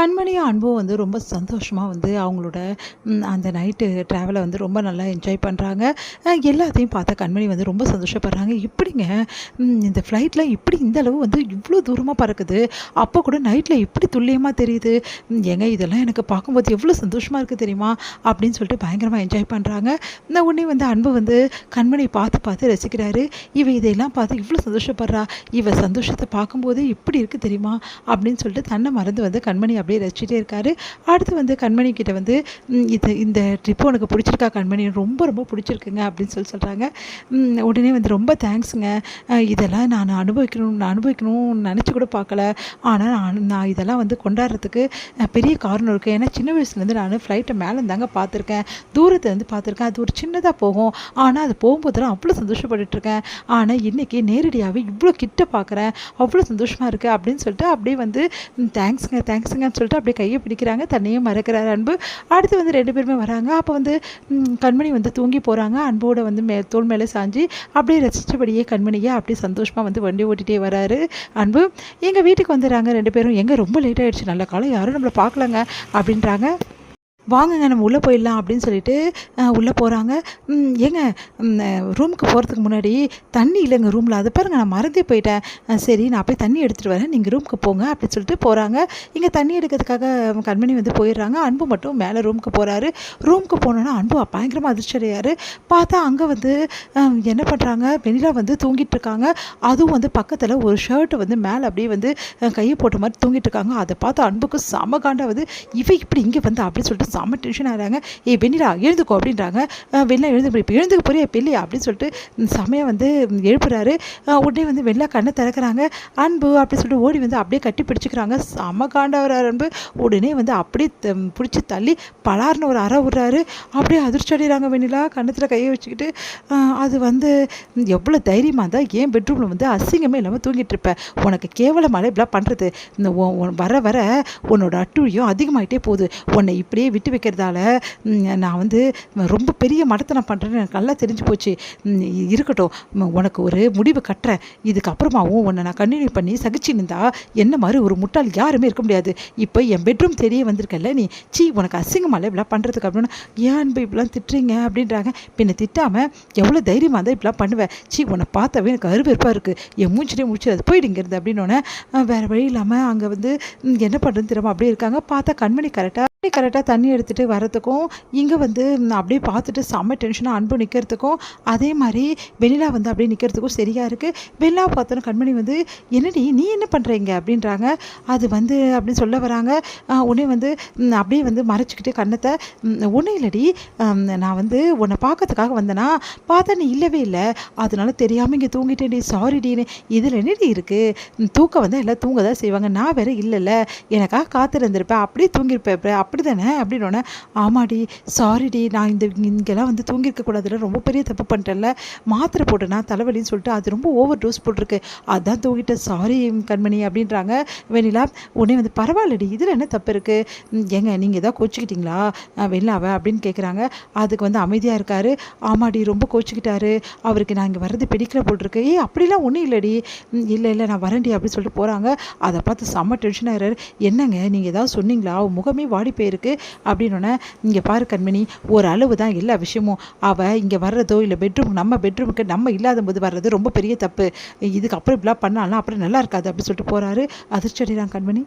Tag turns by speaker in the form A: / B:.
A: கண்மணியும் அன்பும் வந்து ரொம்ப சந்தோஷமா வந்து அவங்களோட அந்த நைட்டு ட்ராவலை வந்து ரொம்ப நல்லா என்ஜாய் பண்ணுறாங்க. எல்லாத்தையும் பார்த்தா கண்மணி வந்து ரொம்ப சந்தோஷப்படுறாங்க. எப்படிங்க இந்த ஃப்ளைட்ல இப்படி இந்த அளவு வந்து இவ்வளோ தூரமா பறக்குது. அப்போ கூட நைட்ல இப்படி துல்லியமா தெரியுது. ஏங்க இதெல்லாம் எனக்கு பார்க்கும்போது எவ்வளோ சந்தோஷமா இருக்குது தெரியுமா? அப்படின்னு சொல்லிட்டு பயங்கரமா என்ஜாய் பண்றாங்க. இந்த உடனே வந்து அன்பு வந்து கண்மணிய பார்த்து பார்த்து ரசிக்கிறாரு. இவ இதையெல்லாம் பார்த்து இவ்வளோ சந்தோஷப்படுறா. இவ சந்தோஷத்த பார்க்கும்போதே இப்படி இருக்கு தெரியுமா? அப்படின்னு சொல்லிட்டு தன்னை மறந்து வந்து கண்மணி அப்படியே ரசிச்சுட்டே இருக்காரு. அடுத்து வந்து கண்மணி கிட்ட வந்து இந்த ட்ரிப்பு உனக்கு பிடிச்சிருக்கா கண்மணி? ரொம்ப ரொம்ப பிடிச்சிருக்குங்க அப்படின்னு சொல்கிறாங்க. உடனே வந்து ரொம்ப தேங்க்ஸுங்க. இதெல்லாம் நான் அனுபவிக்கணும்னு நினச்சி கூட பார்க்கல. ஆனால் நான் இதெல்லாம் வந்து கொண்டாடுறதுக்கு பெரிய காரணம் இருக்குது. ஏன்னா சின்ன வயசுலேருந்து நான் ஃப்ளைட்டை மேலே தாங்க பார்த்துருக்கேன், தூரத்துலேருந்து பார்த்துருக்கேன். அது ஒரு சின்னதாக போகும், ஆனால் அது போகும்போதெல்லாம் அவ்வளோ சந்தோஷப்பட்டுருக்கேன். ஆனால் இன்றைக்கி நேரடியாகவே இவ்வளோ கிட்ட பார்க்குறேன், அவ்வளோ சந்தோஷமாக இருக்குது அப்படின்னு சொல்லிட்டு அப்படியே வந்து தேங்க்ஸுங்கன்னு சொல்லிட்டு அப்படியே கையை பிடிக்கிறாங்க. தன்னையும் மறக்கிறார் அன்பு. அடுத்து வந்து 2 பேருமே வராங்க. அப்போ வந்து கண்மணி வந்து தூங்கி போகிறாங்க. அன்போட வந்து தோள் மேலே சாஞ்சி அப்படியே ரசித்தபடியே கண்மணியை அப்படியே சந்தோஷமாக வந்து வண்டி ஓட்டிகிட்டே வராரு அன்பு. எங்கள் வீட்டுக்கு வந்துடுறாங்க 2 பேரும். எங்கே ரொம்ப லேட் ஆகிடுச்சு, நல்ல காலம் யாரும் நம்மளை பார்க்கலங்க அப்படின்றாங்க. வாங்கங்க நம்ம உள்ளே போயிடலாம் அப்படின்னு சொல்லிட்டு உள்ளே போகிறாங்க. ஏங்க ரூமுக்கு போகிறதுக்கு முன்னாடி தண்ணி இல்லைங்க ரூமில், அதை பாருங்க நான் மறந்தே போயிட்டேன். சரி நான் போய் தண்ணி எடுத்துகிட்டு வரேன், நீங்கள் ரூமுக்கு போங்க அப்படின்னு சொல்லிட்டு போகிறாங்க. இங்கே தண்ணி எடுக்கிறதுக்காக கண்மணி வந்து போயிடுறாங்க. அன்பு மட்டும் மேலே ரூமுக்கு போகிறாரு. ரூமுக்கு போனோன்னா அன்பு பயங்கரமாக அதிர்ச்சி அடையாரு. பார்த்தா அங்கே வந்து என்ன பண்ணுறாங்க, வெண்ணிலா வந்து தூங்கிட்டு இருக்காங்க. அதுவும் வந்து பக்கத்தில் ஒரு ஷர்ட்டை வந்து மேலே அப்படியே வந்து கையை போட்ட மாதிரி தூங்கிட்டு இருக்காங்க. அதை பார்த்து அன்புக்கு செம காண்டா வந்து இப்படி இங்கே வந்து அப்படின்னு சொல்லிட்டு செம்ம டென்ஷன் ஆகிறாங்க. வெண்ணிலா எழுந்துக்கோ அப்படின்றாங்க. வெள்ளா எழுந்து இப்போ எழுந்துக்க போறியா பெல்லையா அப்படின்னு சொல்லிட்டு செமையாக வந்து எழுப்புறாரு. உடனே வந்து வெள்ளா கண்ணை திறக்கிறாங்க. அன்பு அப்படின்னு சொல்லிட்டு ஓடி வந்து அப்படியே கட்டி பிடிச்சிக்கிறாங்க. செம காண்டவரார் அன்பு. உடனே வந்து அப்படியே பிடிச்சி தள்ளி பலார்னு ஒரு அறை விடுறாரு. அப்படியே அதிர்ச்சி அடைகிறாங்க வெண்ணிலா கண்ணத்தில் கையை வச்சுக்கிட்டு. அது வந்து எவ்வளோ தைரியமாக இருந்தால் ஏன் பெட்ரூமில் வந்து அசிங்கமே இல்லாமல் தூங்கிட்டு இருப்பேன், உனக்கு கேவலமாலே இப்படிலாம் பண்ணுறது, இந்த வர வர உன்னோட அட்டூழியம் அதிகமாகிட்டே போகுது, உன்னை இப்படியே விட்டு வைக்கிறதால நான் வந்து ரொம்ப பெரிய மடத்தை நான் பண்ணுறேன்னு எனக்கு நல்லா தெரிஞ்சு போச்சு. இருக்கட்டும், உனக்கு ஒரு முடிவு கட்டுறேன். இதுக்கப்புறமாவும் உன்னை நான் கண்டினியூ பண்ணி சகிச்சு நின்றா என்ன மாதிரி ஒரு முட்டாள் யாருமே இருக்க முடியாது. இப்போ என் பெட்ரூம் தெரிய வந்திருக்கல நீ, உனக்கு அசிங்கமால இப்படிலாம் பண்ணுறதுக்கு அப்படின்னு. ஏன் இப்படிலாம் திட்டுறீங்க அப்படின்றாங்க. பின்ன திட்டாமல் எவ்வளோ தைரியமாக இருந்தால் இப்படிலாம் பண்ணுவேன், உன்னை பார்த்தாவே எனக்கு அருவெறுப்பாக இருக்குது, என் மூச்சிலே முடிச்சிடாது போயிடுங்கிறது அப்படின்னோடனே வேறு வழி இல்லாமல் அங்கே வந்து என்ன பண்ணுறதுன்னு தெரியாமல் அப்படியே இருக்காங்க. பார்த்தா கண்மணி கரெக்டாக தண்ணி எடுத்துகிட்டு வரத்துக்கும் இங்கே வந்து அப்படியே பார்த்துட்டு செம்ம டென்ஷனாக அன்பு நிற்கிறதுக்கும் அதே மாதிரி வெண்ணிலா வந்து அப்படியே நிற்கிறதுக்கும் சரியாக இருக்குது. வெண்ணிலா பார்த்தோன்னா கண்மணி வந்து என்னடி நீ என்ன பண்ணுறீங்க அப்படின்றாங்க. அது வந்து அப்படின்னு சொல்ல வராங்க. உடனே வந்து அப்படியே வந்து மறைச்சிக்கிட்டு கண்ணத்தை, ஒன்றும் இல்லடி, நான் வந்து உன்னை பார்க்கறதுக்காக வந்தேனா, பார்த்தா நீ இல்லவே இல்லை, அதனால தெரியாமல் இங்கே தூங்கிட்டேன்டி, சாரிடின்னு. இதில் என்னடி இருக்குது, தூக்கம் வந்து எல்லாம் தூங்க தான் செய்வாங்க, நான் வேற இல்லைல்ல, எனக்காக காத்திருந்திருப்பேன், அப்படியே தூங்கியிருப்பேன் அப்படி தானே அப்படின்னோடனே. ஆமாடி சாரிடி, நான் இங்கெல்லாம் வந்து தூங்கியிருக்க கூடாதுல, ரொம்ப பெரிய தப்பு பண்ணிட்டேன்ல, மாத்திரை போட்டேன்னா தலைவலின்னு சொல்லிட்டு அது ரொம்ப ஓவர் டோஸ் போட்டிருக்கு, அதான் தூங்கிட்டேன், சாரி கண்மணி அப்படின்றாங்க வெண்ணிலா. உடனே வந்து பரவாயில்லடி, இதில் என்ன தப்பு இருக்குது, ஏங்க நீங்கள் எதாவது கோச்சிக்கிட்டீங்களா வெண்ணிலாவை அப்படின்னு கேட்குறாங்க. அதுக்கு வந்து அமைதியாக இருக்காரு. ஆமாடி ரொம்ப கோச்சிக்கிட்டாரு, அவருக்கு நான் இங்கே வர்றது பிடிக்கல போட்டிருக்கு. அப்படிலாம் ஒன்றும் இல்லடி, இல்லை நான் வரேன்டி அப்படின்னு சொல்லிட்டு போகிறாங்க. அதை பார்த்து செம்ம டென்ஷன் ஆகிறாரு. என்னங்க நீங்கள் ஏதாவது சொன்னீங்களா, முகமே வாடி போயிருக்கு அப்படின்னோடனே. இங்கே பாரு கண்மணி, ஒரு அளவு தான் எல்லா விஷயமும், அவள் இங்கே வர்றதோ இல்லை நம்ம பெட்ரூமுக்கு நம்ம இல்லாத போது வர்றது ரொம்ப பெரிய தப்பு, இதுக்கப்புறம் இப்படிலாம் பண்ணாலும் அப்புறம் நல்லா இருக்காது அப்படின்னு சொல்லிட்டு போகிறாரு. அதிர்ச்சி அடைகிறாங்க கண்மணி.